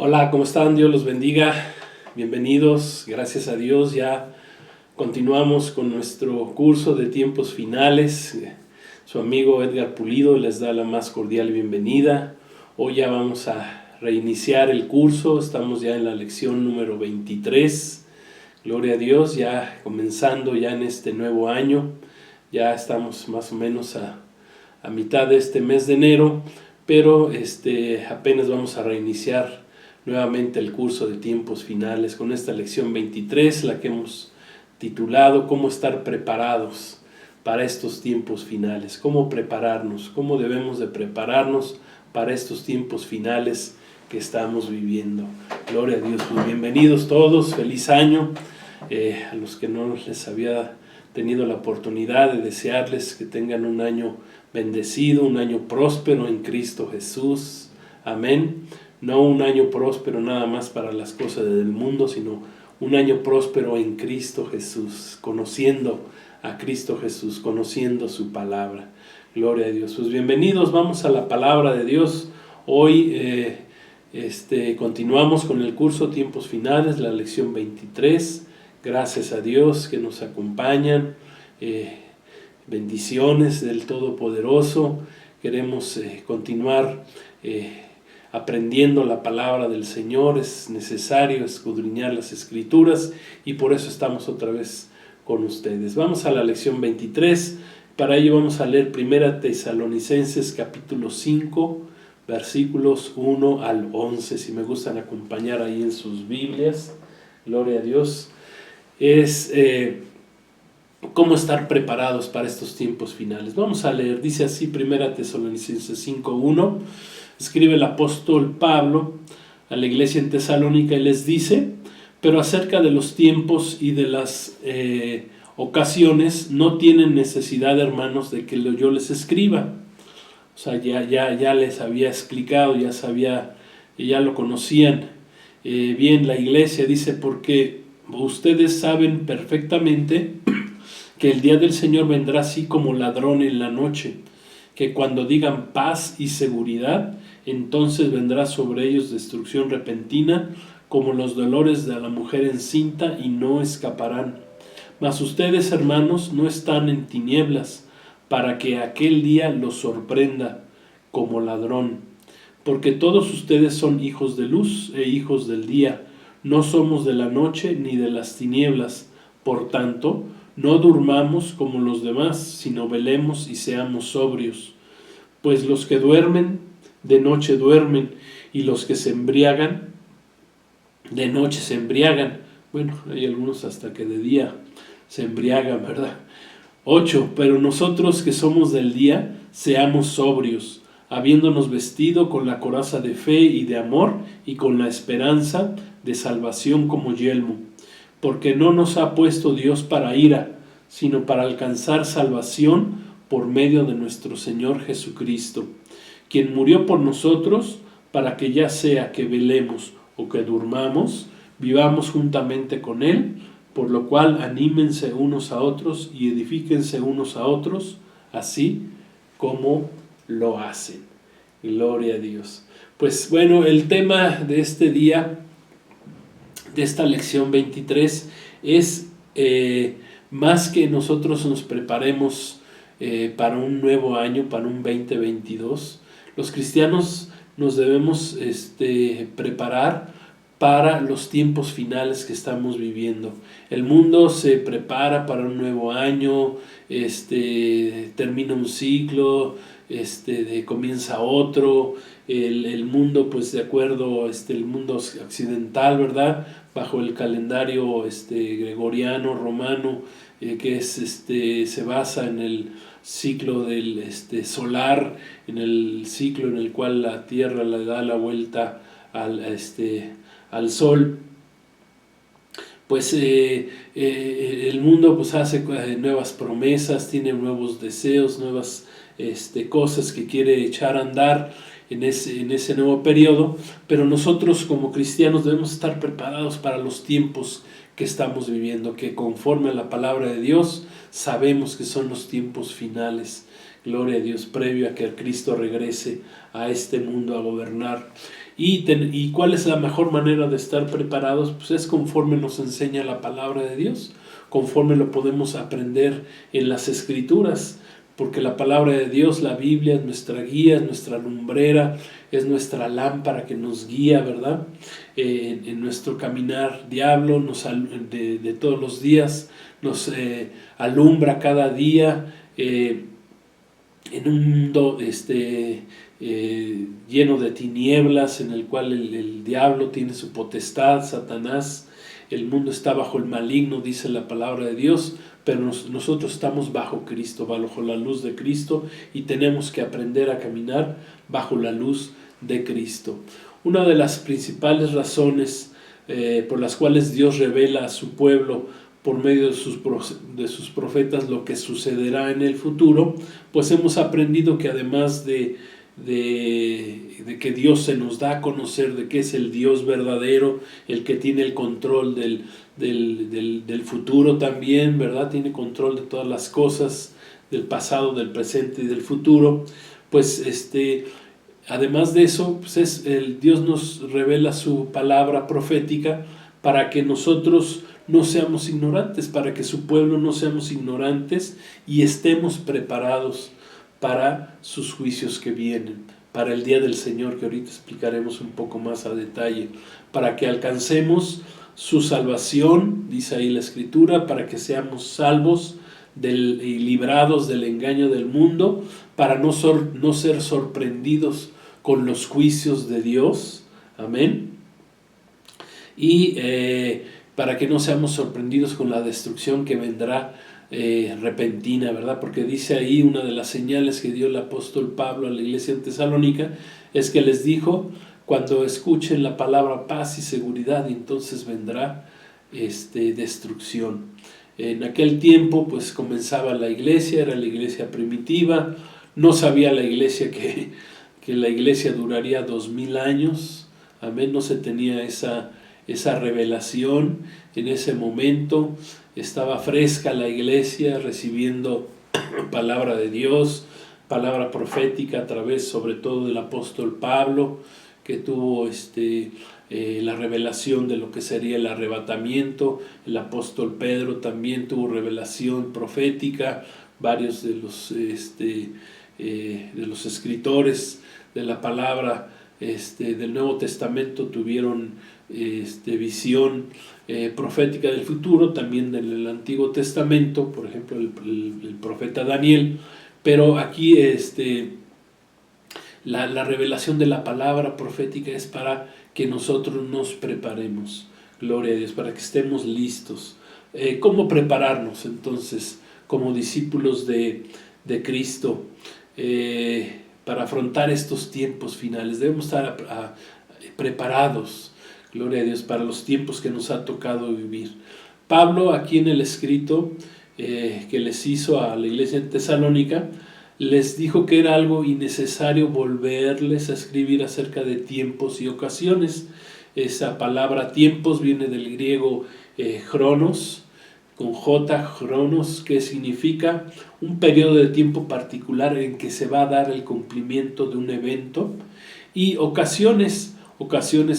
Hola, ¿cómo están? Dios los bendiga. Bienvenidos. Gracias a Dios ya continuamos con nuestro curso de tiempos finales. Su amigo Edgar Pulido les da la más cordial bienvenida. Hoy ya vamos a reiniciar el curso. Estamos ya en la lección número 23. Gloria a Dios, ya comenzando ya en este nuevo año. Ya estamos más o menos a mitad de este mes de enero, pero apenas vamos a reiniciar nuevamente el curso de tiempos finales con esta lección 23, la que hemos titulado ¿Cómo estar preparados para estos tiempos finales? ¿Cómo prepararnos? ¿Cómo debemos de prepararnos para estos tiempos finales que estamos viviendo? Gloria a Dios. Pues bienvenidos todos, feliz año. A los que no les había tenido la oportunidad de desearles que tengan un año bendecido, un año próspero en Cristo Jesús. Amén. No un año próspero nada más para las cosas del mundo, sino un año próspero en Cristo Jesús, conociendo a Cristo Jesús, conociendo su palabra. Gloria a Dios. Pues bienvenidos, vamos a la palabra de Dios. Hoy continuamos con el curso Tiempos Finales, la lección 23. Gracias a Dios que nos acompañan. Bendiciones del Todopoderoso. Queremos continuar aprendiendo la palabra del Señor. Es necesario escudriñar las Escrituras y por eso estamos otra vez con ustedes. Vamos a la lección 23. Para ello vamos a leer 1 Tesalonicenses capítulo 5, versículos 1 al 11. Si me gustan acompañar ahí en sus Biblias. Gloria a Dios. Es cómo estar preparados para estos tiempos finales. Vamos a leer, dice así 1 Tesalonicenses 5:1, escribe el apóstol Pablo a la iglesia en Tesalónica y les dice: pero acerca de los tiempos y de las ocasiones no tienen necesidad, hermanos, de que yo les escriba. O sea, ya les había explicado, ya lo conocían bien la iglesia. Dice, porque ustedes saben perfectamente que el día del Señor vendrá así como ladrón en la noche, que cuando digan paz y seguridad, entonces vendrá sobre ellos destrucción repentina, como los dolores de la mujer encinta, y no escaparán. Mas ustedes, hermanos, no están en tinieblas, para que aquel día los sorprenda como ladrón. Porque todos ustedes son hijos de luz e hijos del día. No somos de la noche ni de las tinieblas. Por tanto, no durmamos como los demás, sino velemos y seamos sobrios. Pues los que duermen, de noche duermen, y los que se embriagan, de noche se embriagan. Bueno, hay algunos hasta que de día se embriagan, ¿verdad? 8. Pero nosotros que somos del día, seamos sobrios, habiéndonos vestido con la coraza de fe y de amor, y con la esperanza de salvación como yelmo. Porque no nos ha puesto Dios para ira, sino para alcanzar salvación por medio de nuestro Señor Jesucristo, quien murió por nosotros, para que ya sea que velemos o que durmamos, vivamos juntamente con Él, por lo cual anímense unos a otros y edifíquense unos a otros, así como lo hacen. Gloria a Dios. Pues bueno, el tema de este día, de esta lección 23, es más que nosotros nos preparemos para un nuevo año, para un 2022, los cristianos nos debemos preparar para los tiempos finales que estamos viviendo. El mundo se prepara para un nuevo año, termina un ciclo, comienza otro. El mundo, pues de acuerdo, el mundo occidental, ¿verdad? Bajo el calendario gregoriano, romano, que es se basa en el ciclo del solar, en el ciclo en el cual la Tierra le da la vuelta al Sol. Pues el mundo pues hace nuevas promesas, tiene nuevos deseos, nuevas cosas que quiere echar a andar en ese nuevo periodo, pero nosotros como cristianos debemos estar preparados para los tiempos que estamos viviendo, que conforme a la palabra de Dios sabemos que son los tiempos finales. Gloria a Dios, previo a que el Cristo regrese a este mundo a gobernar. ¿Y cuál es la mejor manera de estar preparados? Pues es conforme nos enseña la palabra de Dios, conforme lo podemos aprender en las Escrituras, porque la palabra de Dios, la Biblia, es nuestra guía, es nuestra lumbrera, es nuestra lámpara que nos guía, ¿verdad? En nuestro caminar diablo, de todos los días, nos alumbra cada día, en un mundo lleno de tinieblas, en el cual el diablo tiene su potestad, Satanás. El mundo está bajo el maligno, dice la palabra de Dios, pero nosotros estamos bajo Cristo, bajo la luz de Cristo, y tenemos que aprender a caminar bajo la luz de Cristo. Una de las principales razones por las cuales Dios revela a su pueblo por medio de sus profetas lo que sucederá en el futuro, pues hemos aprendido que además de que Dios se nos da a conocer de que es el Dios verdadero, el que tiene el control del futuro también, ¿verdad? Tiene control de todas las cosas, del pasado, del presente y del futuro. Pues además de eso, pues Dios nos revela su palabra profética para que nosotros no seamos ignorantes, para que su pueblo no seamos ignorantes y estemos preparados para sus juicios que vienen, para el día del Señor, que ahorita explicaremos un poco más a detalle, para que alcancemos su salvación, dice ahí la Escritura, para que seamos salvos y librados del engaño del mundo, para no ser sorprendidos con los juicios de Dios, amén, y para que no seamos sorprendidos con la destrucción que vendrá repentina, ¿verdad? Porque dice ahí una de las señales que dio el apóstol Pablo a la iglesia en Tesalónica, es que les dijo, cuando escuchen la palabra paz y seguridad, entonces vendrá destrucción. En aquel tiempo pues comenzaba la iglesia, era la iglesia primitiva, no sabía la iglesia que la iglesia duraría 2000 años, amén, no se tenía esa revelación en ese momento. Estaba fresca la iglesia recibiendo palabra de Dios, palabra profética a través sobre todo del apóstol Pablo, que tuvo la revelación de lo que sería el arrebatamiento. El apóstol Pedro también tuvo revelación profética. Varios de los escritores de la palabra del Nuevo Testamento tuvieron visión profética del futuro, también del Antiguo Testamento, por ejemplo el profeta Daniel, pero aquí la revelación de la palabra profética es para que nosotros nos preparemos, gloria a Dios, para que estemos listos. ¿Cómo prepararnos entonces como discípulos de Cristo para afrontar estos tiempos finales? Debemos estar preparados, gloria a Dios, para los tiempos que nos ha tocado vivir. Pablo, aquí en el escrito que les hizo a la iglesia en Tesalónica, les dijo que era algo innecesario volverles a escribir acerca de tiempos y ocasiones. Esa palabra tiempos viene del griego chronos, con J, chronos, que significa un periodo de tiempo particular en que se va a dar el cumplimiento de un evento, y ocasiones,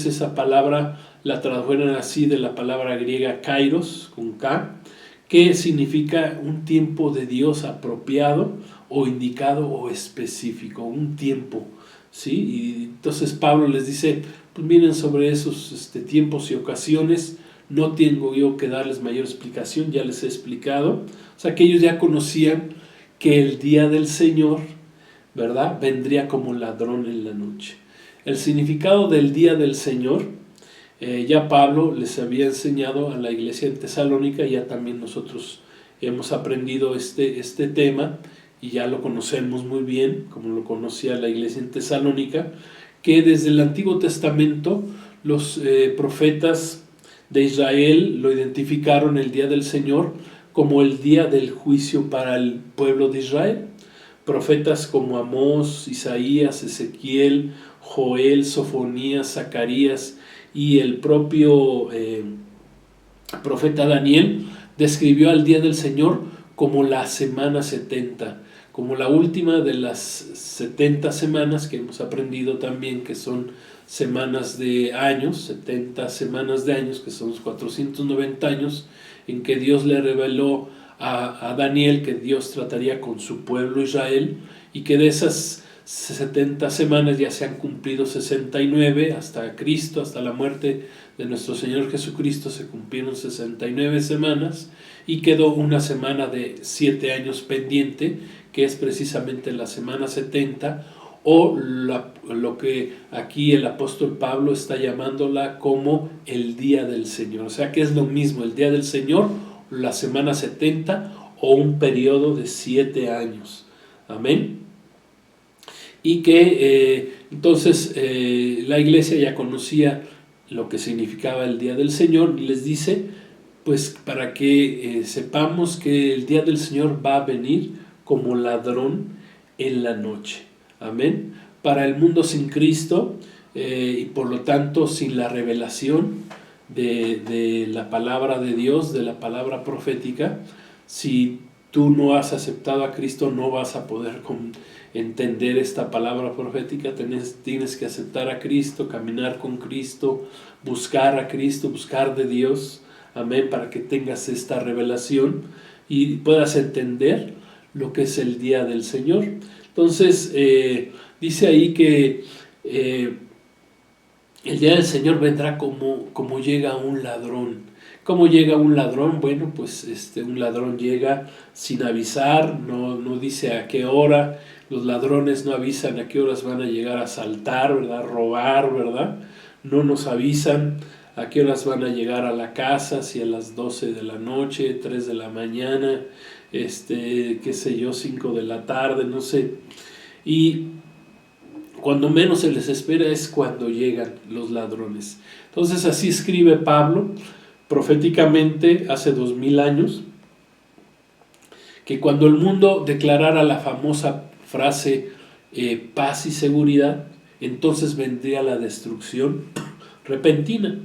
esa palabra la tradujeron así de la palabra griega kairos, con K, que significa un tiempo de Dios apropiado o indicado o específico, un tiempo, ¿sí? Y entonces Pablo les dice, pues miren, sobre esos tiempos y ocasiones no tengo yo que darles mayor explicación, ya les he explicado. O sea que ellos ya conocían que el día del Señor, ¿verdad?, vendría como ladrón en la noche. El significado del día del Señor, ya Pablo les había enseñado a la iglesia en Tesalónica, ya también nosotros hemos aprendido este tema y ya lo conocemos muy bien, como lo conocía la iglesia en Tesalónica, que desde el Antiguo Testamento los profetas de Israel lo identificaron el día del Señor como el día del juicio para el pueblo de Israel. Profetas como Amós, Isaías, Ezequiel, Joel, Sofonías, Zacarías y el propio profeta Daniel describió al día del Señor como la semana 70, como la última de las 70 semanas que hemos aprendido también, que son semanas de años, 70 semanas de años, que son los 490 años, en que Dios le reveló a Daniel que Dios trataría con su pueblo Israel, y que de esas 70 semanas ya se han cumplido 69 hasta Cristo, hasta la muerte de nuestro Señor Jesucristo se cumplieron 69 semanas, y quedó una semana de 7 años pendiente, que es precisamente la semana 70, o lo que aquí el apóstol Pablo está llamándola como el día del Señor. O sea que es lo mismo, el día del Señor, la semana 70 o un periodo de 7 años. Amén. Y que entonces la iglesia ya conocía lo que significaba el día del Señor, y les dice, pues para que sepamos que el día del Señor va a venir como ladrón en la noche. Amén. Para el mundo sin Cristo y por lo tanto sin la revelación de la palabra de Dios, de la palabra profética, si tú no has aceptado a Cristo, no vas a poder entender esta palabra profética. Tienes que aceptar a Cristo, caminar con Cristo, buscar a Cristo, buscar de Dios. Amén, para que tengas esta revelación y puedas entender lo que es el día del Señor. Entonces, dice ahí que el día del Señor vendrá como llega un ladrón. ¿Cómo llega un ladrón? Bueno, pues un ladrón llega sin avisar, no dice a qué hora. Los ladrones no avisan a qué horas van a llegar a asaltar, ¿verdad? Robar, ¿verdad? No nos avisan a qué horas van a llegar a la casa, si a las 12 de la noche, 3 de la mañana, qué sé yo, 5 de la tarde, no sé. Y cuando menos se les espera es cuando llegan los ladrones. Entonces así escribe Pablo proféticamente hace 2000 años, que cuando el mundo declarara la famosa frase paz y seguridad, entonces vendría la destrucción repentina,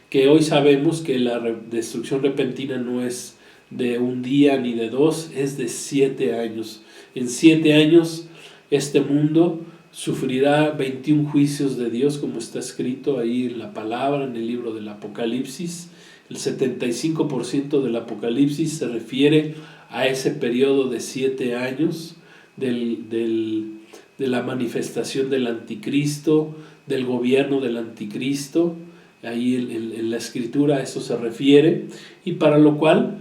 que hoy sabemos que la destrucción repentina no es de un día ni de dos, es de 7 años. En 7 años este mundo sufrirá 21 juicios de Dios, como está escrito ahí en la palabra, en el libro del Apocalipsis. El 75% del Apocalipsis se refiere a ese periodo de 7 años de la manifestación del anticristo, del gobierno del anticristo. Ahí en la escritura a eso se refiere, y para lo cual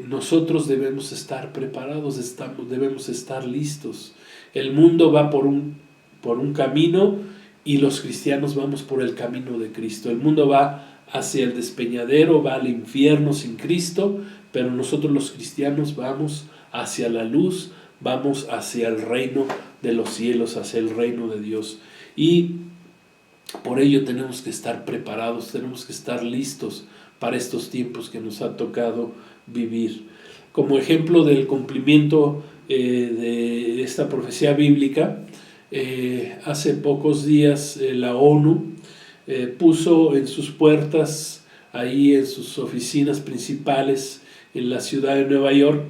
nosotros debemos estar preparados, debemos estar listos. El mundo va por un camino y los cristianos vamos por el camino de Cristo. El mundo va hacia el despeñadero, va al infierno sin Cristo, pero nosotros los cristianos vamos hacia la luz, vamos hacia el reino de los cielos, hacia el reino de Dios. Y por ello tenemos que estar preparados, tenemos que estar listos para estos tiempos que nos ha tocado vivir. Como ejemplo del cumplimiento de esta profecía bíblica, hace pocos días la ONU puso en sus puertas, ahí en sus oficinas principales en la ciudad de Nueva York,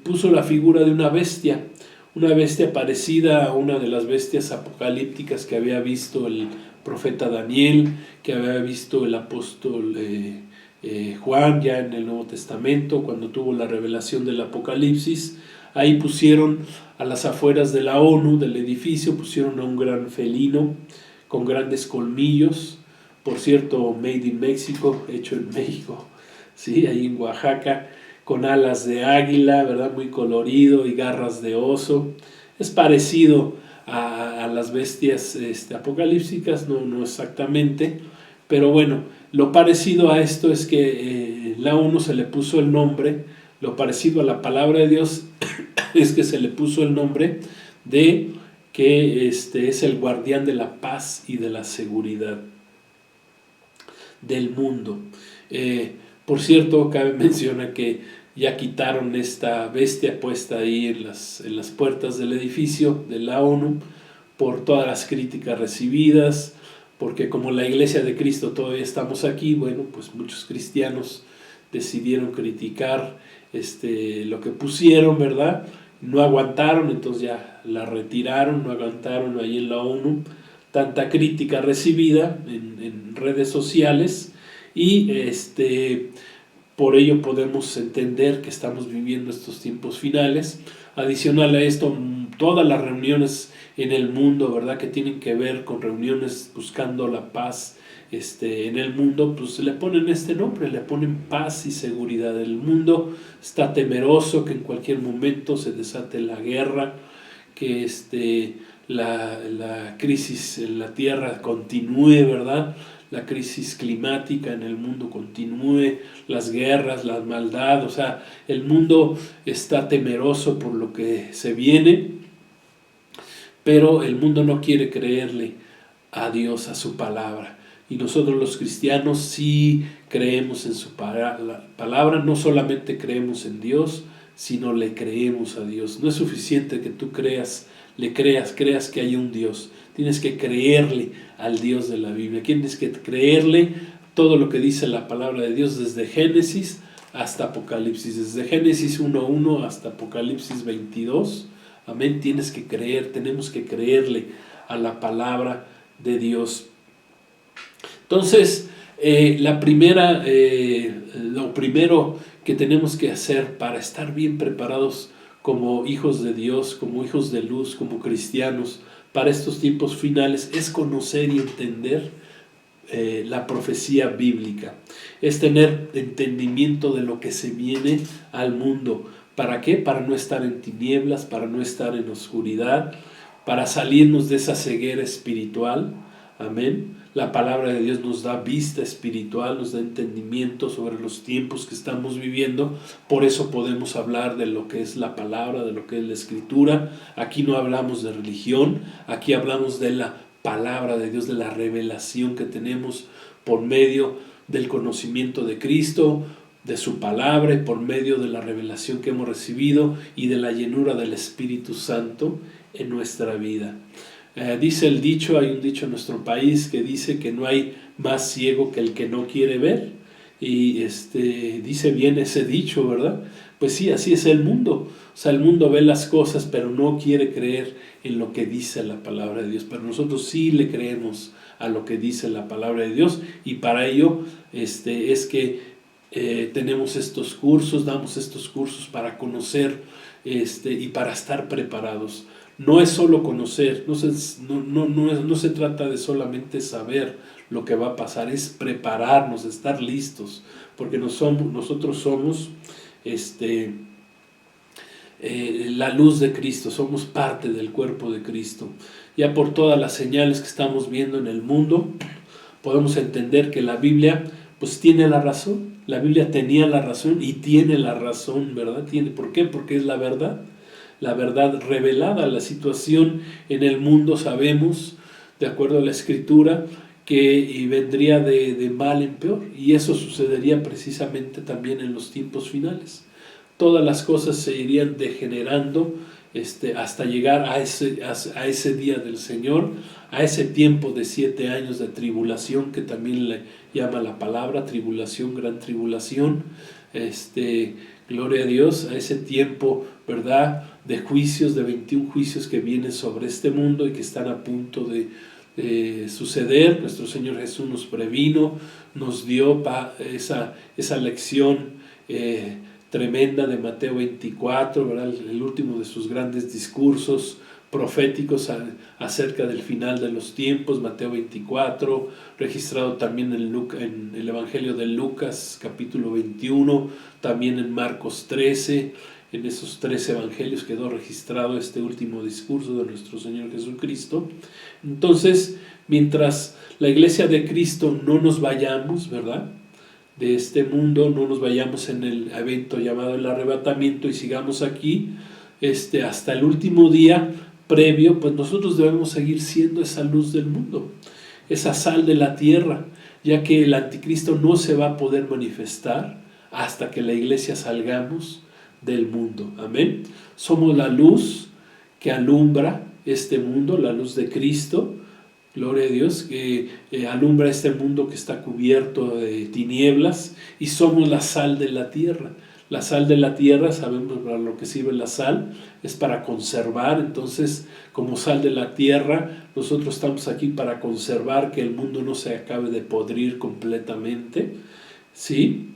puso la figura de una bestia parecida a una de las bestias apocalípticas que había visto el profeta Daniel, que había visto el apóstol Juan ya en el Nuevo Testamento, cuando tuvo la revelación del Apocalipsis. Ahí pusieron a las afueras de la ONU, del edificio, pusieron a un gran felino con grandes colmillos, por cierto, made in México, hecho en México, ¿sí? Ahí en Oaxaca, con alas de águila, ¿verdad? Muy colorido, y garras de oso. Es parecido a las bestias apocalípticas, no exactamente, pero bueno, lo parecido a esto es que la ONU se le puso el nombre, lo parecido a la palabra de Dios es que se le puso el nombre de que es el guardián de la paz y de la seguridad del mundo. Por cierto, cabe mencionar que ya quitaron esta bestia puesta ahí en las puertas del edificio de la ONU por todas las críticas recibidas, porque como la Iglesia de Cristo todavía estamos aquí, bueno, pues muchos cristianos decidieron criticar lo que pusieron, ¿verdad? No aguantaron, entonces ya la retiraron, no aguantaron ahí en la ONU tanta crítica recibida en redes sociales y por ello podemos entender que estamos viviendo estos tiempos finales. Adicional a esto, todas las reuniones en el mundo, ¿verdad?, que tienen que ver con reuniones buscando la paz en el mundo, pues le ponen este nombre, le ponen paz y seguridad. El mundo está temeroso que en cualquier momento se desate la guerra, que la crisis en la tierra continúe, ¿verdad? La crisis climática en el mundo continúe, las guerras, la maldad, o sea, el mundo está temeroso por lo que se viene, pero el mundo no quiere creerle a Dios, a su palabra. Y nosotros los cristianos sí creemos en su palabra, no solamente creemos en Dios, sino le creemos a Dios. No es suficiente que tú creas que hay un Dios. Tienes que creerle al Dios de la Biblia. Tienes que creerle todo lo que dice la palabra de Dios desde Génesis hasta Apocalipsis. Desde Génesis 1:1 hasta Apocalipsis 22. Amén. Tienes que creer, tenemos que creerle a la palabra de Dios. Entonces, lo primero que tenemos que hacer para estar bien preparados como hijos de Dios, como hijos de luz, como cristianos, para estos tiempos finales, es conocer y entender la profecía bíblica. Es tener entendimiento de lo que se viene al mundo. ¿Para qué? Para no estar en tinieblas, para no estar en oscuridad, para salirnos de esa ceguera espiritual. Amén. La palabra de Dios nos da vista espiritual, nos da entendimiento sobre los tiempos que estamos viviendo. Por eso podemos hablar de lo que es la palabra, de lo que es la escritura. Aquí no hablamos de religión, aquí hablamos de la palabra de Dios, de la revelación que tenemos por medio del conocimiento de Cristo, de su palabra y por medio de la revelación que hemos recibido y de la llenura del Espíritu Santo en nuestra vida. Dice el dicho, hay un dicho en nuestro país que dice que no hay más ciego que el que no quiere ver, y dice bien ese dicho, ¿verdad? Pues sí, así es el mundo. O sea, el mundo ve las cosas pero no quiere creer en lo que dice la palabra de Dios, pero nosotros sí le creemos a lo que dice la palabra de Dios, y para ello es que tenemos estos cursos, damos estos cursos para conocer y para estar preparados. No es solo conocer, no se trata de solamente saber lo que va a pasar, es prepararnos, estar listos, porque nosotros somos la luz de Cristo, somos parte del cuerpo de Cristo. Ya por todas las señales que estamos viendo en el mundo, podemos entender que la Biblia pues tiene la razón. La Biblia tenía la razón y tiene la razón, ¿verdad? ¿Por qué? Porque es la verdad revelada. La situación en el mundo, sabemos, de acuerdo a la Escritura, que vendría de mal en peor, y eso sucedería precisamente también en los tiempos finales. Todas las cosas se irían degenerando hasta llegar a ese día del Señor, a ese tiempo de 7 años de tribulación, que también le llama la palabra, tribulación, gran tribulación, gloria a Dios, a ese tiempo, ¿verdad?, de juicios, de 21 juicios que vienen sobre este mundo y que están a punto de suceder. Nuestro Señor Jesús nos previno, nos dio esa lección tremenda de Mateo 24, ¿verdad?, el último de sus grandes discursos proféticos acerca del final de los tiempos. Mateo 24, registrado también en el Evangelio de Lucas, capítulo 21, también en Marcos 13, en esos 3 evangelios quedó registrado este último discurso de nuestro Señor Jesucristo. Entonces, mientras la iglesia de Cristo no nos vayamos, ¿verdad?, de este mundo, no nos vayamos en el evento llamado el arrebatamiento y sigamos aquí hasta el último día previo, pues nosotros debemos seguir siendo esa luz del mundo, esa sal de la tierra, ya que el anticristo no se va a poder manifestar hasta que la iglesia salgamos del mundo. Amén. Somos la luz que alumbra este mundo, la luz de Cristo. Gloria a Dios, que alumbra este mundo que está cubierto de tinieblas, y somos la sal de la tierra. La sal de la tierra, sabemos para lo que sirve la sal, es para conservar. Entonces, como sal de la tierra, nosotros estamos aquí para conservar que el mundo no se acabe de podrir completamente, ¿sí?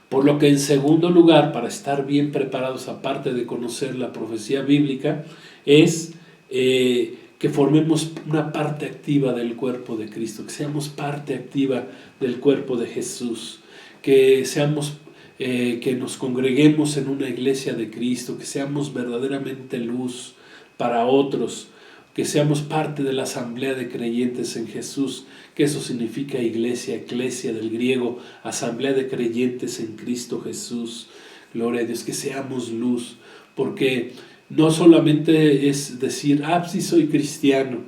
Por lo que en segundo lugar, para estar bien preparados, aparte de conocer la profecía bíblica, es que formemos una parte activa del cuerpo de Cristo, que seamos parte activa del cuerpo de Jesús, que seamos que nos congreguemos en una iglesia de Cristo, que seamos verdaderamente luz para otros, que seamos parte de la asamblea de creyentes en Jesús, que eso significa iglesia, eclesia del griego, asamblea de creyentes en Cristo Jesús. Gloria a Dios, que seamos luz, porque no solamente es decir, sí soy cristiano,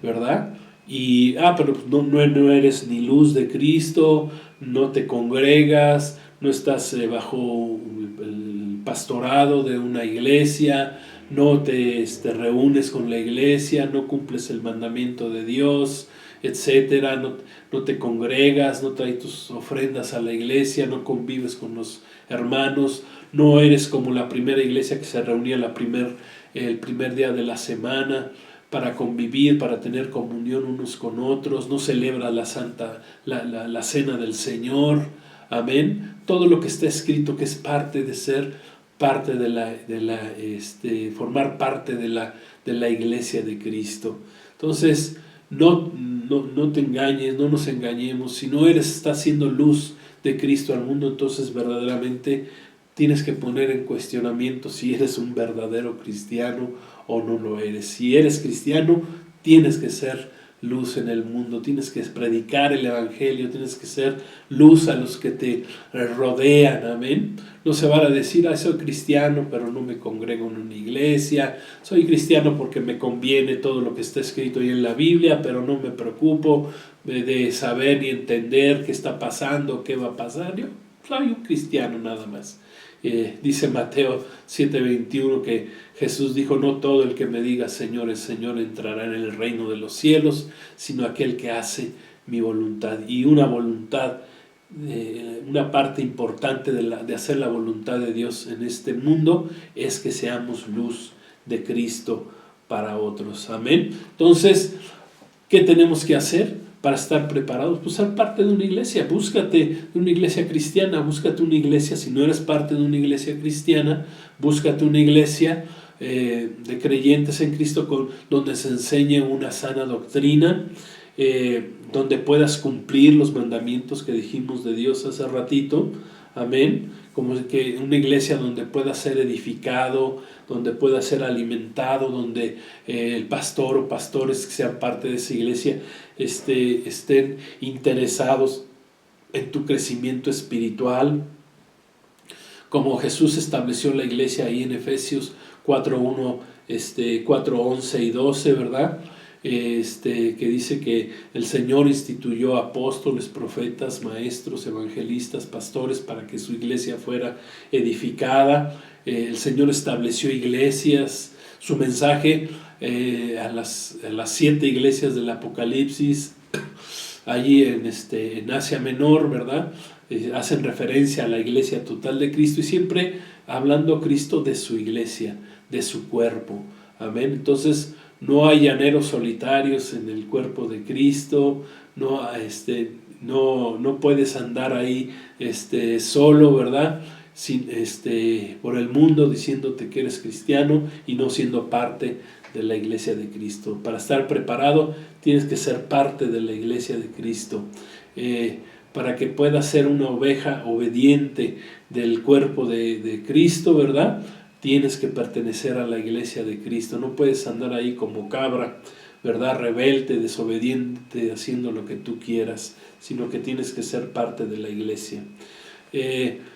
¿verdad? Y, pero no eres ni luz de Cristo, no te congregas, no estás bajo el pastorado de una iglesia, no te reúnes con la iglesia, no cumples el mandamiento de Dios, etcétera, no te congregas, no traes tus ofrendas a la iglesia, no convives con los hermanos, no eres como la primera iglesia que se reunía el primer día de la semana para convivir, para tener comunión unos con otros, no celebra la cena del Señor, amén. Todo lo que está escrito que es parte de ser parte formar parte de la iglesia de Cristo. Entonces, no te engañes, no nos engañemos. Si no estás siendo luz de Cristo al mundo, entonces verdaderamente tienes que poner en cuestionamiento si eres un verdadero cristiano o no lo eres. Si eres cristiano, tienes que ser luz en el mundo, tienes que predicar el evangelio, tienes que ser luz a los que te rodean, amén. No se van a decir, soy cristiano, pero no me congrego en una iglesia, soy cristiano porque me conviene todo lo que está escrito ahí en la Biblia, pero no me preocupo de saber ni entender qué está pasando, qué va a pasar. Yo soy un cristiano nada más. Dice Mateo 7:21 que Jesús dijo, no todo el que me diga Señor, Señor entrará en el reino de los cielos, sino aquel que hace mi voluntad. Y una voluntad, una parte importante de hacer la voluntad de Dios en este mundo es que seamos luz de Cristo para otros. Amén. Entonces, ¿qué tenemos que hacer para estar preparados? Pues ser parte de una iglesia. Búscate una iglesia cristiana, búscate una iglesia. Si no eres parte de una iglesia cristiana, búscate una iglesia de creyentes en Cristo donde se enseñe una sana doctrina, donde puedas cumplir los mandamientos que dijimos de Dios hace ratito. Amén. Como que una iglesia donde pueda ser edificado, donde pueda ser alimentado, donde el pastor o pastores que sean parte de esa iglesia estén interesados en tu crecimiento espiritual, como Jesús estableció la iglesia ahí en Efesios 4:1, 4:11 y 12, ¿verdad? Que dice que el Señor instituyó apóstoles, profetas, maestros, evangelistas, pastores para que su iglesia fuera edificada. El Señor estableció iglesias. Su mensaje a las 7 iglesias del Apocalipsis, allí en Asia Menor, ¿verdad? Hacen referencia a la iglesia total de Cristo y siempre hablando Cristo de su iglesia, de su cuerpo. Amén. Entonces, no hay llaneros solitarios en el cuerpo de Cristo, no puedes andar ahí solo, ¿verdad? Por el mundo diciéndote que eres cristiano y no siendo parte de la iglesia de Cristo. Para estar preparado tienes que ser parte de la iglesia de Cristo. Para que puedas ser una oveja obediente del cuerpo de Cristo, ¿verdad? Tienes que pertenecer a la iglesia de Cristo. No puedes andar ahí como cabra, ¿verdad? Rebelde, desobediente, haciendo lo que tú quieras, sino que tienes que ser parte de la iglesia.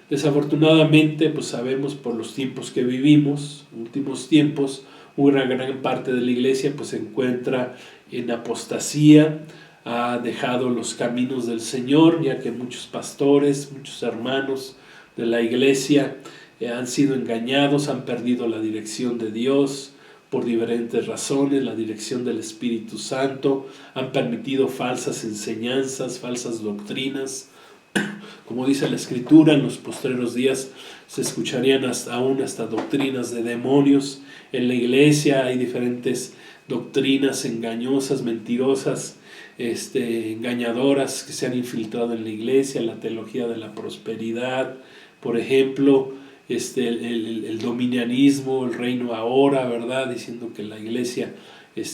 Desafortunadamente, pues sabemos por los tiempos que vivimos, últimos tiempos, una gran parte de la iglesia pues se encuentra en apostasía, ha dejado los caminos del Señor, ya que muchos pastores, muchos hermanos de la iglesia han sido engañados, han perdido la dirección de Dios por diferentes razones, la dirección del Espíritu Santo, han permitido falsas enseñanzas, falsas doctrinas, Como dice la Escritura, en los postreros días se escucharían aún hasta doctrinas de demonios. En la iglesia hay diferentes doctrinas engañosas, mentirosas, engañadoras que se han infiltrado en la iglesia, la teología de la prosperidad, por ejemplo, el dominianismo, el reino ahora, ¿verdad? Diciendo que la iglesia,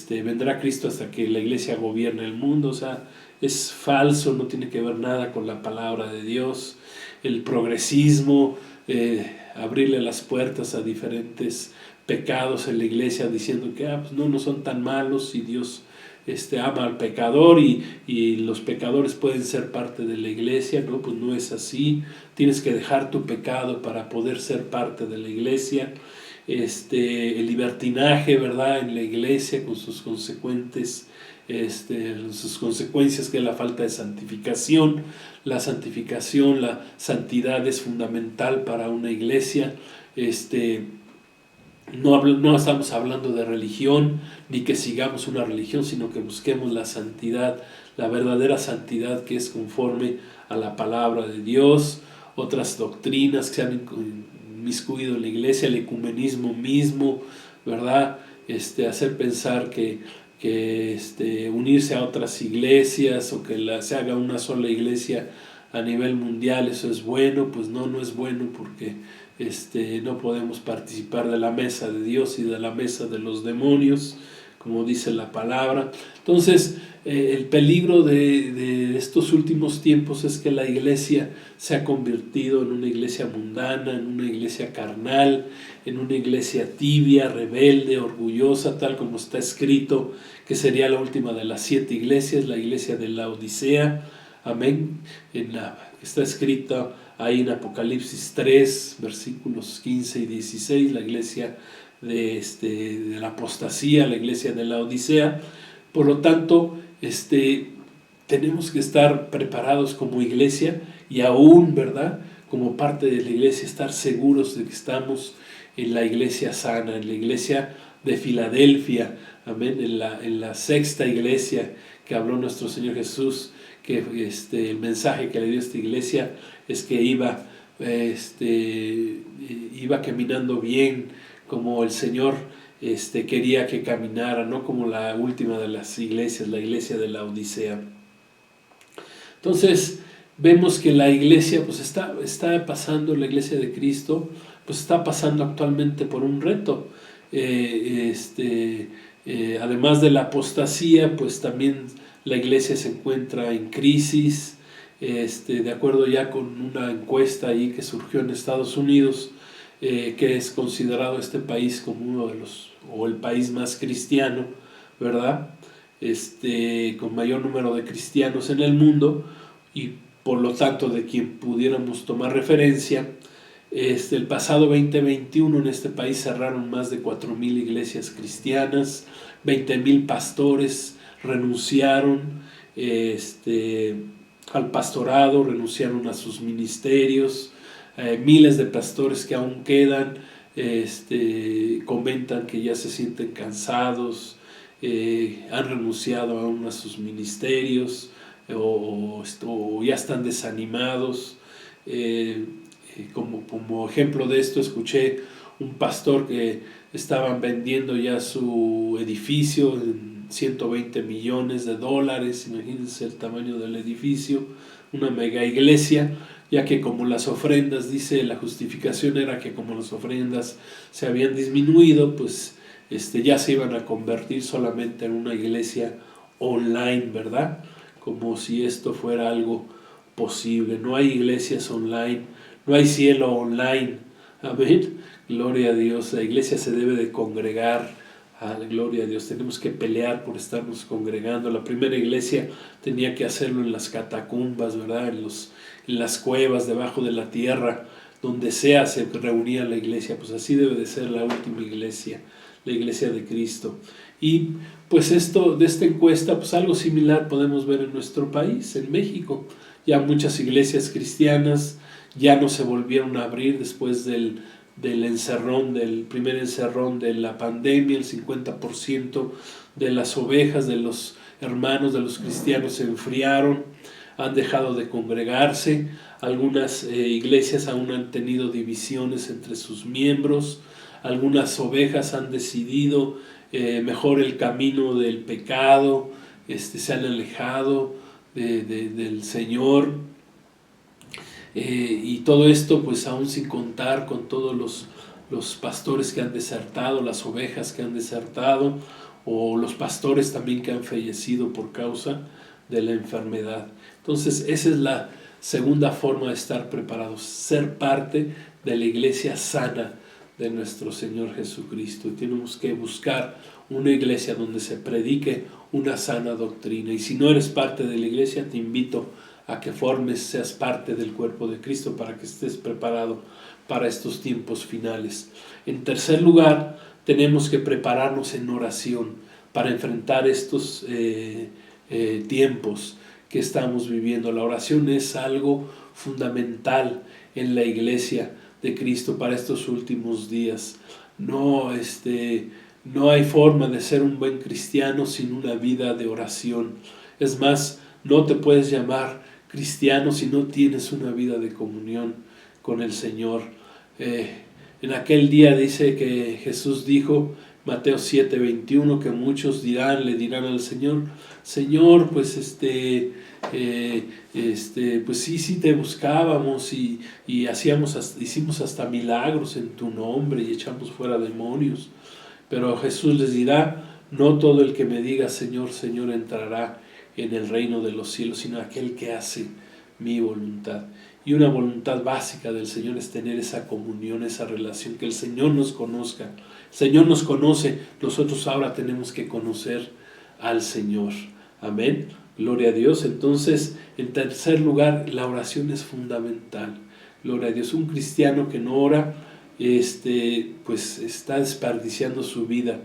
vendrá Cristo hasta que la iglesia gobierne el mundo. O sea, es falso, no tiene que ver nada con la palabra de Dios. El progresismo, abrirle las puertas a diferentes pecados en la iglesia, diciendo que pues no son tan malos y Dios ama al pecador y los pecadores pueden ser parte de la iglesia. No, pues no es así. Tienes que dejar tu pecado para poder ser parte de la iglesia. El libertinaje, ¿verdad?, en la iglesia con sus consecuencias, que es la falta de santificación. La santificación, la santidad es fundamental para una iglesia. No estamos hablando de religión ni que sigamos una religión, sino que busquemos la santidad, la verdadera santidad que es conforme a la palabra de Dios. Otras doctrinas que se han inmiscuido en la iglesia, el ecumenismo mismo, ¿verdad? Hacer pensar que unirse a otras iglesias o que se haga una sola iglesia a nivel mundial, eso es bueno. Pues no es bueno, porque no podemos participar de la mesa de Dios y de la mesa de los demonios, como dice la palabra. Entonces, el peligro de estos últimos tiempos es que la iglesia se ha convertido en una iglesia mundana, en una iglesia carnal, en una iglesia tibia, rebelde, orgullosa, tal como está escrito que sería la última de las 7 iglesias, la iglesia de Laodicea. Amén. Está escrita ahí en Apocalipsis 3, versículos 15 y 16, la iglesia de la apostasía, la iglesia de la Odisea. Por lo tanto, tenemos que estar preparados como iglesia y aún, ¿verdad?, como parte de la iglesia, estar seguros de que estamos en la iglesia sana, en la iglesia de Filadelfia, amén, en la 6ª iglesia que habló nuestro Señor Jesús, que el mensaje que le dio a esta iglesia es que iba caminando bien, como el Señor quería que caminara, no como la última de las iglesias, la iglesia de la Odisea. Entonces vemos que la iglesia pues está pasando, la iglesia de Cristo pues está pasando actualmente por un reto. Además de la apostasía, pues también la iglesia se encuentra en crisis. De acuerdo ya con una encuesta ahí que surgió en Estados Unidos, que es considerado este país como uno de o el país más cristiano, ¿verdad? Con mayor número de cristianos en el mundo, y por lo tanto de quien pudiéramos tomar referencia. El pasado 2021 en este país cerraron más de 4,000 iglesias cristianas, 20,000 pastores renunciaron al pastorado, renunciaron a sus ministerios. Miles de pastores que aún quedan comentan que ya se sienten cansados, han renunciado aún a sus ministerios, o ya están desanimados. Como ejemplo de esto, escuché un pastor que estaban vendiendo ya su edificio en $120 millones, imagínense el tamaño del edificio, una mega iglesia, ya que como las ofrendas, dice, la justificación era que como las ofrendas se habían disminuido, pues ya se iban a convertir solamente en una iglesia online, ¿verdad? Como si esto fuera algo posible. No hay iglesias online, no hay cielo online. Amén. Gloria a Dios. La iglesia se debe de congregar. Gloria a Dios. Tenemos que pelear por estarnos congregando. La primera iglesia tenía que hacerlo en las catacumbas, ¿verdad? En las cuevas, debajo de la tierra, donde sea se reunía la iglesia. Pues así debe de ser la última iglesia, la iglesia de Cristo. Y pues de esta encuesta, pues algo similar podemos ver en nuestro país, en México. Ya muchas iglesias cristianas ya no se volvieron a abrir después del primer encerrón de la pandemia. El 50% de las ovejas de los hermanos, de los cristianos, se enfriaron. han dejado de congregarse, algunas iglesias aún han tenido divisiones entre sus miembros, algunas ovejas han decidido mejor el camino del pecado, se han alejado del Señor, y todo esto pues aún sin contar con todos los pastores que han desertado, las ovejas que han desertado, o los pastores también que han fallecido por causa de la enfermedad. Entonces esa es la segunda forma de estar preparados, ser parte de la iglesia sana de nuestro Señor Jesucristo. Y tenemos que buscar una iglesia donde se predique una sana doctrina. Y si no eres parte de la iglesia, te invito a que seas parte del cuerpo de Cristo para que estés preparado para estos tiempos finales. En tercer lugar, tenemos que prepararnos en oración para enfrentar estos tiempos que estamos viviendo. La oración es algo fundamental en la iglesia de Cristo para estos últimos días. No hay forma de ser un buen cristiano sin una vida de oración. Es más, no te puedes llamar cristiano si no tienes una vida de comunión con el Señor. En aquel día dice que Jesús dijo, Mateo 7:21, que muchos le dirán al Señor, Señor, pues pues sí te buscábamos y hicimos hasta milagros en tu nombre y echamos fuera demonios. Pero Jesús les dirá, no todo el que me diga Señor, Señor entrará en el reino de los cielos, sino aquel que hace mi voluntad. Y una voluntad básica del Señor es tener esa comunión, esa relación, que el Señor nos conozca. El Señor nos conoce, nosotros ahora tenemos que conocer al Señor. Amén. Gloria a Dios. Entonces, en tercer lugar, la oración es fundamental. Gloria a Dios. Un cristiano que no ora, pues está desperdiciando su vida.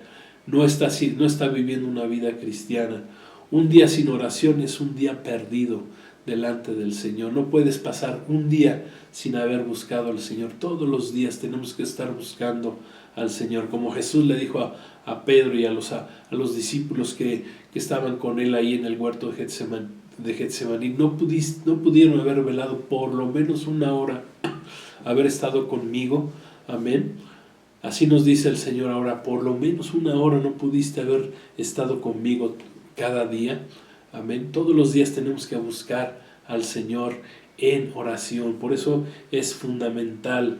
No está viviendo una vida cristiana. Un día sin oración es un día perdido delante del Señor. No puedes pasar un día sin haber buscado al Señor. Todos los días tenemos que estar buscando al Señor. Como Jesús le dijo a Pedro y a los discípulos que estaban con él ahí en el huerto de Getsemaní, no pudieron haber velado por lo menos una hora, haber estado conmigo. Amén. Así nos dice el Señor ahora, por lo menos una hora no pudiste haber estado conmigo cada día. Amén. Todos los días tenemos que buscar al Señor en oración. Por eso es fundamental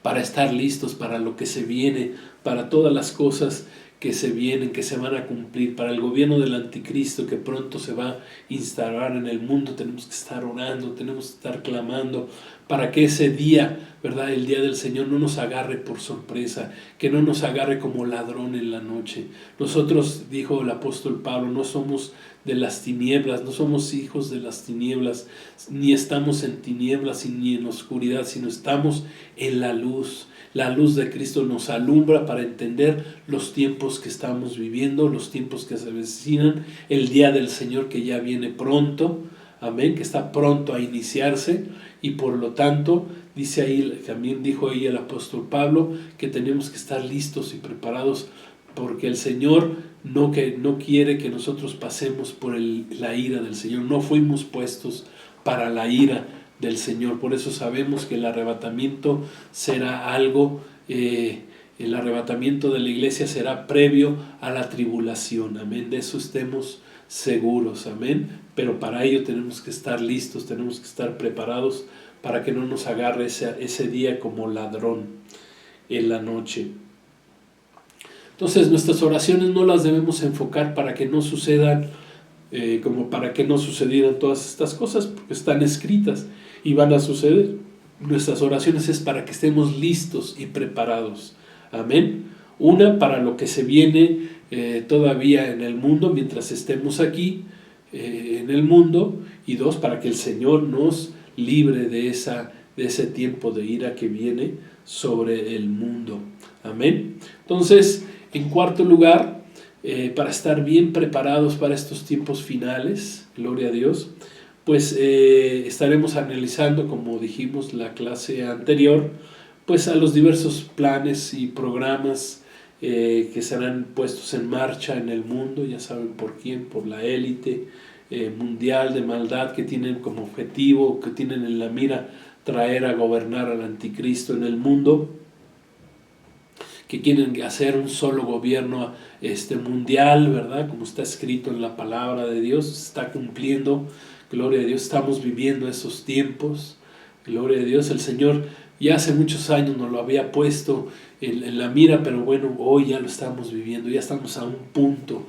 para estar listos para lo que se viene, para todas las cosas que se vienen, que se van a cumplir, para el gobierno del anticristo que pronto se va a instalar en el mundo. Tenemos que estar orando, tenemos que estar clamando para que ese día, ¿verdad?, el día del Señor no nos agarre por sorpresa, que no nos agarre como ladrón en la noche. Nosotros, dijo el apóstol Pablo, no somos de las tinieblas, no somos hijos de las tinieblas, ni estamos en tinieblas ni en oscuridad, sino estamos en la luz. La luz de Cristo nos alumbra para entender los tiempos que estamos viviendo, los tiempos que se avecinan, el día del Señor que ya viene pronto, amén, que está pronto a iniciarse, y por lo tanto, dice ahí, también dijo ahí el apóstol Pablo, que tenemos que estar listos y preparados, porque el Señor no quiere que nosotros pasemos por la ira del Señor. No fuimos puestos para la ira del Señor. Por eso sabemos que el arrebatamiento será algo, el arrebatamiento de la iglesia será previo a la tribulación. Amén. De eso estemos seguros. Amén. Pero para ello tenemos que estar listos, tenemos que estar preparados para que no nos agarre ese día como ladrón en la noche. Entonces nuestras oraciones no las debemos enfocar para que no sucedan, como para que no sucedieran todas estas cosas, porque están escritas y van a suceder. Nuestras oraciones es para que estemos listos y preparados. Amén. Una, para lo que se viene todavía en el mundo mientras estemos aquí en el mundo, y dos, para que el Señor nos libre de ese tiempo de ira que viene sobre el mundo. Amén. Entonces, en cuarto lugar, para estar bien preparados para estos tiempos finales, gloria a Dios, pues estaremos analizando, como dijimos la clase anterior, pues a los diversos planes y programas que serán puestos en marcha en el mundo. Ya saben por quién, por la élite mundial de maldad que tienen como objetivo, que tienen en la mira traer a gobernar al anticristo en el mundo, que quieren hacer un solo gobierno mundial, ¿verdad? Como está escrito en la palabra de Dios, se está cumpliendo, gloria a Dios, estamos viviendo esos tiempos, gloria a Dios. El Señor ya hace muchos años nos lo había puesto en la mira, pero bueno, hoy ya lo estamos viviendo, ya estamos a un punto,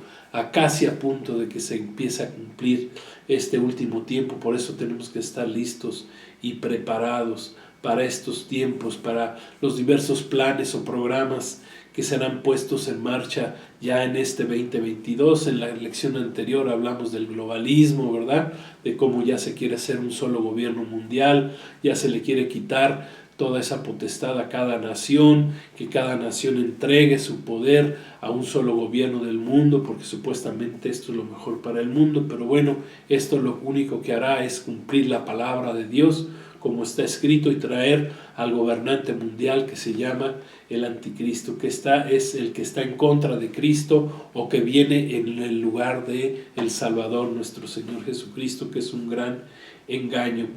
casi a punto de que se empiece a cumplir este último tiempo. Por eso tenemos que estar listos y preparados para estos tiempos, para los diversos planes o programas que serán puestos en marcha ya en este 2022. En la lección anterior hablamos del globalismo, ¿verdad? De cómo ya se quiere hacer un solo gobierno mundial, ya se le quiere quitar toda esa potestad a cada nación, que cada nación entregue su poder a un solo gobierno del mundo, porque supuestamente esto es lo mejor para el mundo. Pero bueno, esto lo único que hará es cumplir la palabra de Dios, como está escrito, y traer al gobernante mundial que se llama el anticristo, que es el que está en contra de Cristo, o que viene en el lugar de el Salvador, nuestro Señor Jesucristo, que es un gran engaño.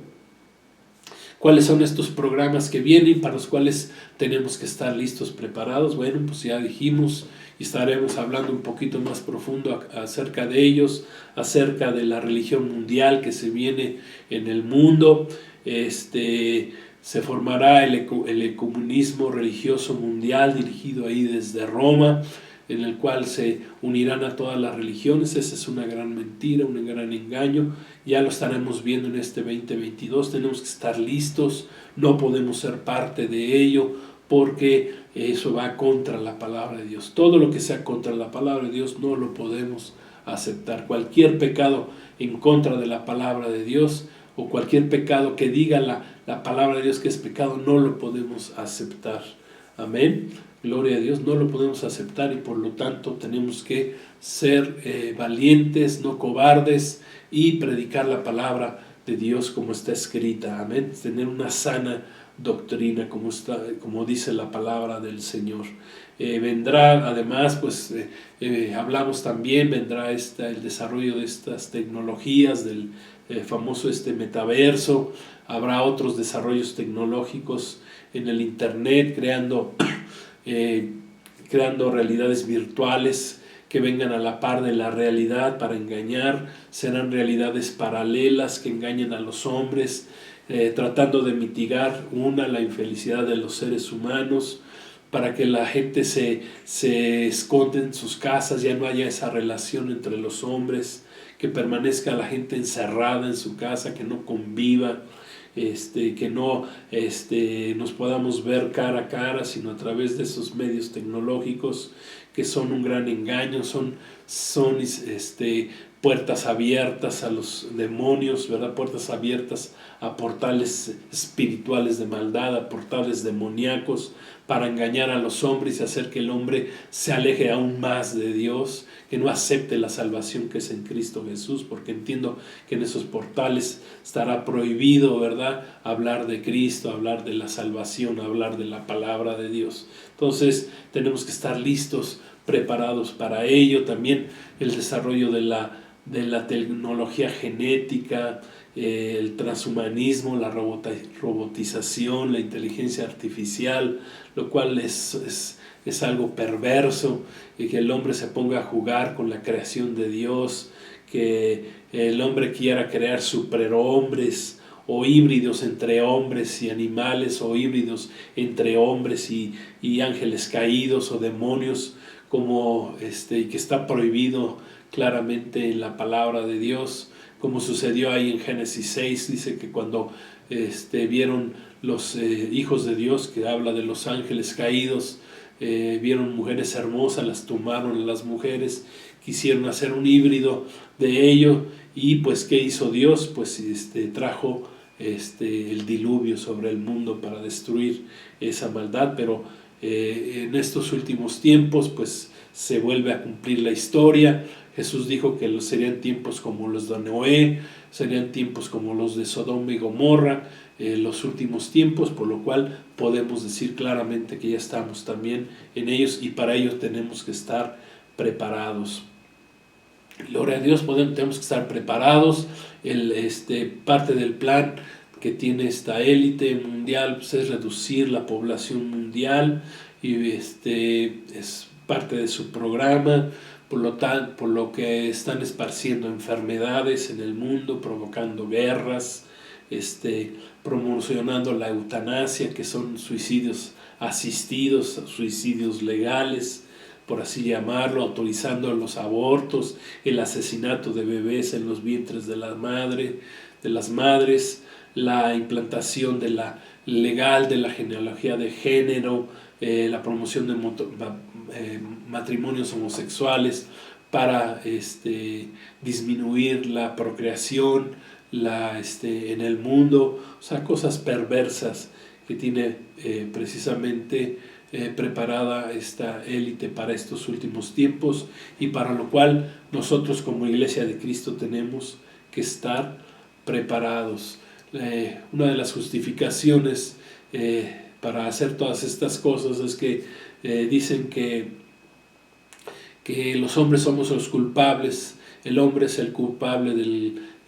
¿Cuáles son estos programas que vienen para los cuales tenemos que estar listos, preparados? Bueno, pues ya dijimos y estaremos hablando un poquito más profundo acerca de ellos, acerca de la religión mundial que se viene en el mundo. Se formará el ecumenismo religioso mundial dirigido ahí desde Roma, en el cual se unirán a todas las religiones. Esa es una gran mentira, un gran engaño. Ya lo estaremos viendo en este 2022. Tenemos que estar listos, no podemos ser parte de ello, porque eso va contra la palabra de Dios. Todo lo que sea contra la palabra de Dios no lo podemos aceptar. Cualquier pecado en contra de la palabra de Dios, o cualquier pecado que diga la palabra de Dios que es pecado, no lo podemos aceptar. Amén. Gloria a Dios, no lo podemos aceptar, y por lo tanto tenemos que ser valientes, no cobardes, y predicar la palabra de Dios como está escrita. Amén. Tener una sana doctrina como dice la palabra del Señor. Vendrá además, pues hablamos también, vendrá el desarrollo de estas tecnologías, del famoso metaverso. Habrá otros desarrollos tecnológicos en el internet, creando realidades virtuales que vengan a la par de la realidad para engañar. Serán realidades paralelas que engañen a los hombres, tratando de mitigar la infelicidad de los seres humanos, para que la gente se esconda en sus casas, ya no haya esa relación entre los hombres, que permanezca la gente encerrada en su casa, que no conviva, que no nos podamos ver cara a cara, sino a través de esos medios tecnológicos que son un gran engaño, son puertas abiertas a los demonios, ¿verdad? Puertas abiertas a portales espirituales de maldad, a portales demoníacos, para engañar a los hombres y hacer que el hombre se aleje aún más de Dios, que no acepte la salvación que es en Cristo Jesús, porque entiendo que en esos portales estará prohibido, ¿verdad?, hablar de Cristo, hablar de la salvación, hablar de la palabra de Dios. Entonces tenemos que estar listos, preparados para ello. También el desarrollo de la tecnología genética, el transhumanismo, la robotización, la inteligencia artificial, lo cual es algo perverso, y que el hombre se ponga a jugar con la creación de Dios, que el hombre quiera crear superhombres o híbridos entre hombres y animales, o híbridos entre hombres y ángeles caídos o demonios, como que está prohibido claramente en la palabra de Dios, como sucedió ahí en Génesis 6. Dice que cuando vieron los hijos de Dios, que habla de los ángeles caídos, vieron mujeres hermosas, las tomaron a las mujeres, quisieron hacer un híbrido de ello, y pues ¿qué hizo Dios? Pues trajo el diluvio sobre el mundo para destruir esa maldad. Pero en estos últimos tiempos pues se vuelve a cumplir la historia. Jesús dijo que serían tiempos como los de Noé, serían tiempos como los de Sodoma y Gomorra, los últimos tiempos, por lo cual podemos decir claramente que ya estamos también en ellos, y para ello tenemos que estar preparados. Gloria a Dios, tenemos que estar preparados. Parte del plan que tiene esta élite mundial pues, es reducir la población mundial, y es parte de su programa. Por lo que están esparciendo enfermedades en el mundo, provocando guerras, promocionando la eutanasia, que son suicidios asistidos, suicidios legales, por así llamarlo, autorizando los abortos, el asesinato de bebés en los vientres de las madres, la implantación de la legal de la genealogía de género, la promoción de matrimonios homosexuales para disminuir la procreación en el mundo, o sea, cosas perversas que tiene precisamente preparada esta élite para estos últimos tiempos, y para lo cual nosotros como Iglesia de Cristo tenemos que estar preparados. Una de las justificaciones para hacer todas estas cosas es que dicen que los hombres somos los culpables, el hombre es el culpable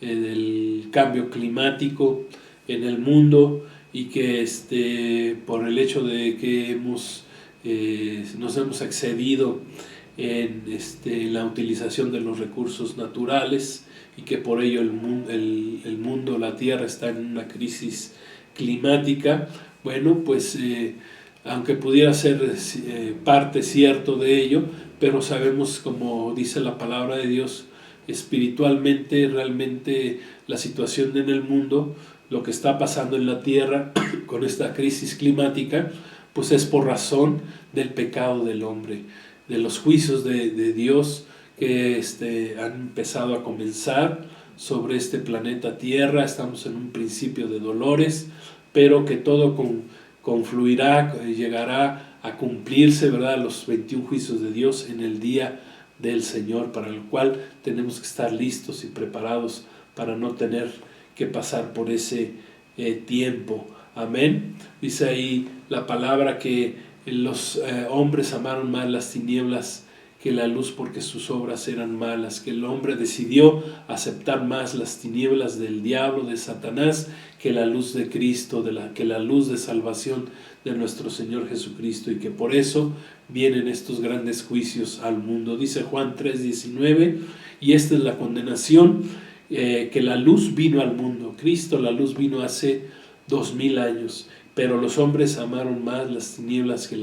del cambio climático en el mundo, y que por el hecho de que nos hemos excedido en la utilización de los recursos naturales, y que por ello el mundo, la tierra, está en una crisis climática. Bueno, pues aunque pudiera ser parte cierto de ello, pero sabemos, como dice la palabra de Dios, espiritualmente, realmente la situación en el mundo, lo que está pasando en la tierra con esta crisis climática, pues es por razón del pecado del hombre, de los juicios de Dios que han empezado a comenzar sobre este planeta Tierra. Estamos en un principio de dolores, pero que todo confluirá, llegará a cumplirse, ¿verdad?, los 21 juicios de Dios en el día del Señor, para lo cual tenemos que estar listos y preparados para no tener que pasar por ese tiempo. Amén. Dice ahí la palabra que los hombres amaron más las tinieblas que la luz, porque sus obras eran malas, que el hombre decidió aceptar más las tinieblas del diablo, de Satanás, que la luz de Cristo, que la luz de salvación de nuestro Señor Jesucristo, y que por eso vienen estos grandes juicios al mundo. Dice Juan 3:19, y esta es la condenación, que la luz vino al mundo. Cristo, la luz, vino hace 2000 años, pero los hombres amaron más las tinieblas que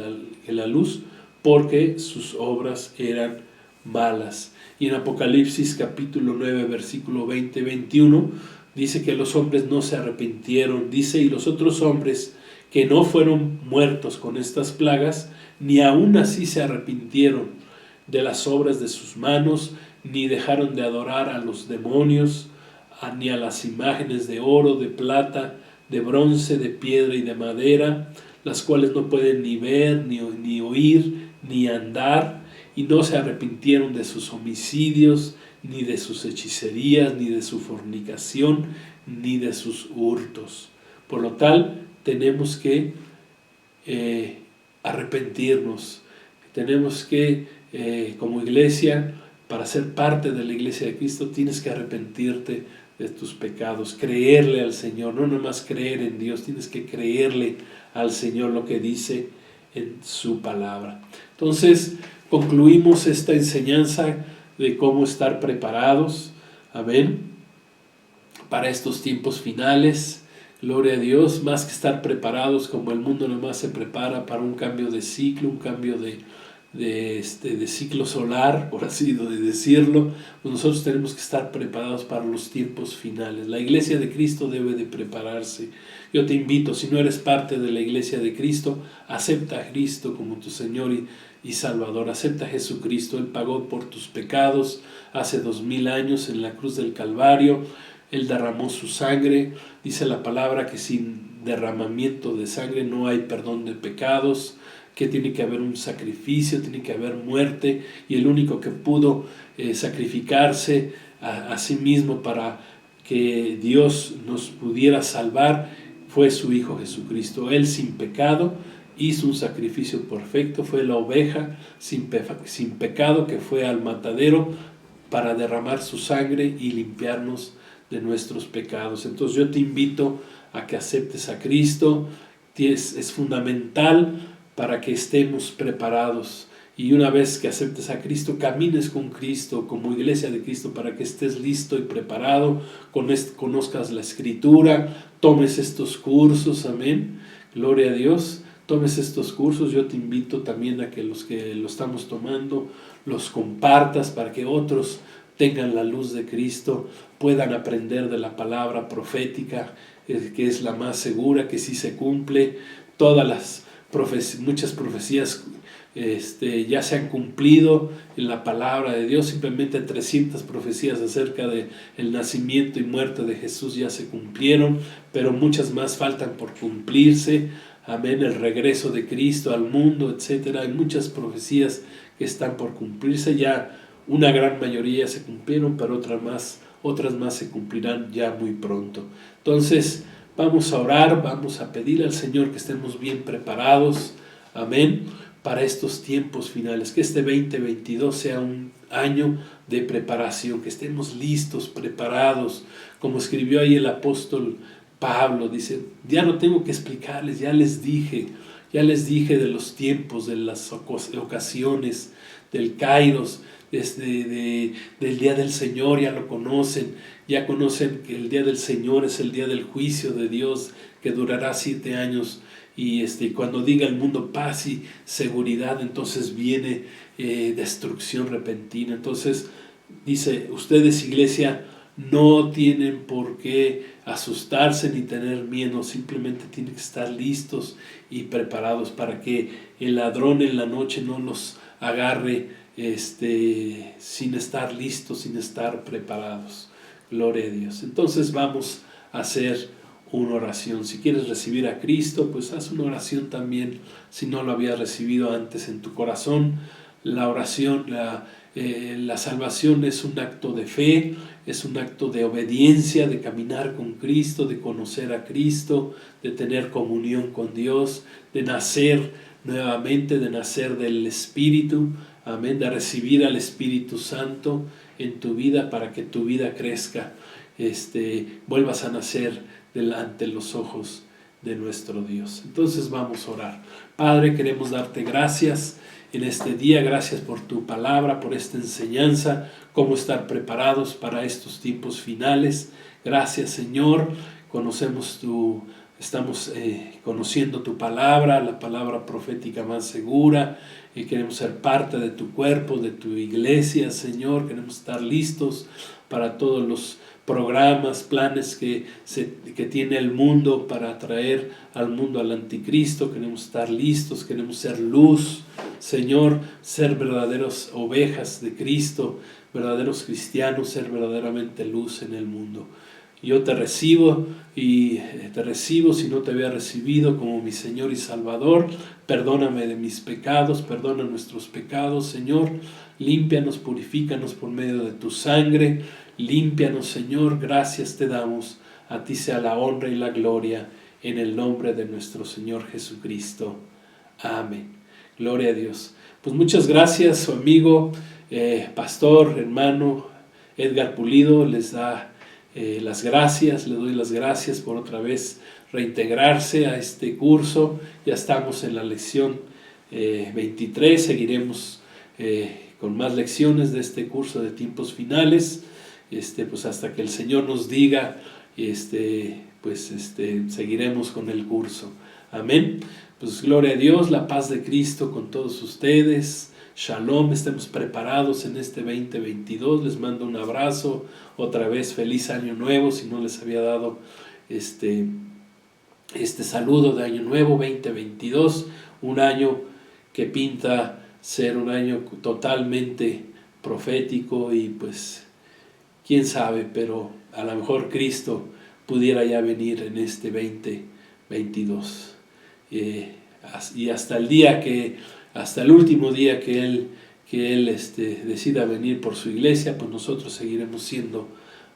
la luz, porque sus obras eran malas. Y en Apocalipsis capítulo 9, versículo 20-21, dice que los hombres no se arrepintieron. Dice, y los otros hombres que no fueron muertos con estas plagas, ni aún así se arrepintieron de las obras de sus manos, ni dejaron de adorar a los demonios, ni a las imágenes de oro, de plata, de bronce, de piedra y de madera, las cuales no pueden ni ver, ni oír, ni andar, y no se arrepintieron de sus homicidios, ni de sus hechicerías, ni de su fornicación, ni de sus hurtos. Por lo tal, tenemos que arrepentirnos. Tenemos que, como iglesia, para ser parte de la iglesia de Cristo, tienes que arrepentirte de tus pecados, creerle al Señor, no nomás creer en Dios, tienes que creerle al Señor lo que dice en su palabra. Entonces, concluimos esta enseñanza de cómo estar preparados, amén, para estos tiempos finales. Gloria a Dios. Más que estar preparados como el mundo nomás se prepara para un cambio de ciclo, un cambio de ciclo solar, por así decirlo, pues nosotros tenemos que estar preparados para los tiempos finales. La iglesia de Cristo debe de prepararse. Yo te invito, si no eres parte de la iglesia de Cristo, acepta a Cristo como tu Señor y Salvador. Acepta a Jesucristo. Él pagó por tus pecados hace 2000 años en la cruz del Calvario. Él derramó su sangre. Dice la palabra que sin derramamiento de sangre no hay perdón de pecados, que tiene que haber un sacrificio, tiene que haber muerte, y el único que pudo sacrificarse a sí mismo para que Dios nos pudiera salvar fue su Hijo Jesucristo. Él, sin pecado, hizo un sacrificio perfecto, fue la oveja sin pecado que fue al matadero para derramar su sangre y limpiarnos de nuestros pecados. Entonces yo te invito a que aceptes a Cristo. Es fundamental para que estemos preparados. Y una vez que aceptes a Cristo, camines con Cristo, como iglesia de Cristo, para que estés listo y preparado, conozcas la Escritura, tomes estos cursos, amén, gloria a Dios, tomes estos cursos. Yo te invito también a que los que lo estamos tomando, los compartas para que otros tengan la luz de Cristo, puedan aprender de la palabra profética, que es la más segura, que sí se cumple. Muchas profecías ya se han cumplido en la palabra de Dios. Simplemente 300 profecías acerca del nacimiento y muerte de Jesús ya se cumplieron, pero muchas más faltan por cumplirse. Amén, el regreso de Cristo al mundo, etcétera. Hay muchas profecías que están por cumplirse. Ya una gran mayoría se cumplieron, pero otras más se cumplirán ya muy pronto. Entonces, vamos a orar, vamos a pedir al Señor que estemos bien preparados, amén, para estos tiempos finales. Que este 2022 sea un año de preparación, que estemos listos, preparados, como escribió ahí el apóstol Pablo. Dice, ya no tengo que explicarles, ya les dije de los tiempos, de las ocasiones, del Kairos, del día del Señor. Ya lo conocen, ya conocen que el día del Señor es el día del juicio de Dios, que durará 7 años, y cuando diga el mundo paz y seguridad, entonces viene destrucción repentina. Entonces dice, ustedes, iglesia, no tienen por qué asustarse ni tener miedo, simplemente tienen que estar listos y preparados para que el ladrón en la noche no los agarre sin estar listos, sin estar preparados. Gloria a Dios. Entonces vamos a hacer una oración. Si quieres recibir a Cristo, pues haz una oración también, si no lo habías recibido antes en tu corazón. La oración, la salvación es un acto de fe, es un acto de obediencia, de caminar con Cristo, de conocer a Cristo, de tener comunión con Dios, de nacer nuevamente, de nacer del Espíritu, amén, de recibir al Espíritu Santo en tu vida para que tu vida crezca, vuelvas a nacer delante de los ojos de nuestro Dios. Entonces vamos a orar. Padre, queremos darte gracias en este día, gracias por tu palabra, por esta enseñanza, cómo estar preparados para estos tiempos finales. Gracias, Señor, estamos conociendo tu palabra, la palabra profética más segura, y queremos ser parte de tu cuerpo, de tu iglesia, Señor. Queremos estar listos para todos los programas, planes que tiene el mundo para atraer al mundo al anticristo. Queremos estar listos, queremos ser luz, Señor, ser verdaderas ovejas de Cristo, verdaderos cristianos, ser verdaderamente luz en el mundo. Yo te recibo si no te había recibido como mi Señor y Salvador. Perdóname de mis pecados, perdona nuestros pecados, Señor. Límpianos, purifícanos por medio de tu sangre. Límpianos, Señor, gracias te damos. A ti sea la honra y la gloria, en el nombre de nuestro Señor Jesucristo. Amén. Gloria a Dios. Pues muchas gracias, su amigo, pastor, hermano Edgar Pulido, les da las gracias, le doy las gracias por otra vez reintegrarse a este curso. Ya estamos en la lección 23, seguiremos con más lecciones de este curso de tiempos finales, pues hasta que el Señor nos diga, seguiremos con el curso. Amén. Pues gloria a Dios, la paz de Cristo con todos ustedes. Shalom, estemos preparados en este 2022. Les mando un abrazo, otra vez feliz año nuevo, si no les había dado este saludo de año nuevo 2022, un año que pinta ser un año totalmente profético, y pues quién sabe, pero a lo mejor Cristo pudiera ya venir en este 2022, y hasta el último día que Él decida venir por su iglesia, pues nosotros seguiremos siendo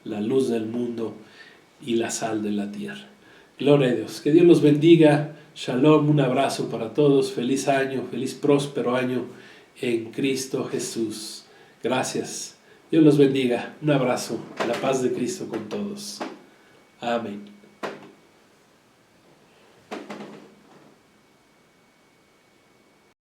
la luz del mundo y la sal de la tierra. Gloria a Dios. Que Dios los bendiga. Shalom, un abrazo para todos. Feliz año, feliz próspero año en Cristo Jesús. Gracias. Dios los bendiga. Un abrazo. La paz de Cristo con todos. Amén.